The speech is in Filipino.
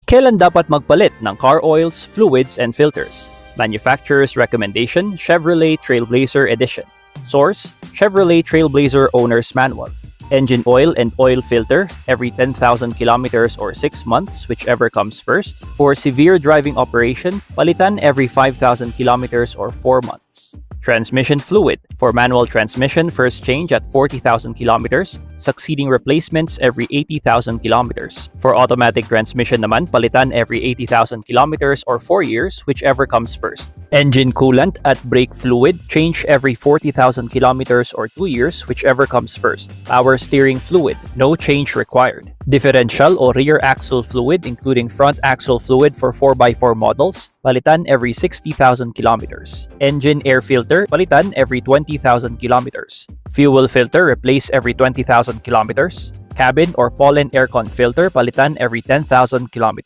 Kailan dapat magpalit ng car oils, fluids, and filters? Manufacturer's recommendation, Chevrolet Trailblazer Edition. Source, Chevrolet Trailblazer Owner's Manual. Engine oil and oil filter every 10,000 kilometers or 6 months, whichever comes first. For severe driving operation, palitan every 5,000 kilometers or 4 months. Transmission fluid. For manual transmission, first change at 40,000 kilometers, succeeding replacements every 80,000 kilometers. For automatic transmission naman, palitan every 80,000 kilometers or 4 years, whichever comes first. Engine coolant at brake fluid, change every 40,000 kilometers or 2 years, whichever comes first. Power steering fluid, no change required. Differential or rear axle fluid, including front axle fluid for 4x4 models, palitan every 60,000 kilometers. Engine air filter, palitan every 20,000 kilometers. Fuel filter, replace every 20,000 kilometers. Cabin or pollen aircon filter, palitan every 10,000 kilometers.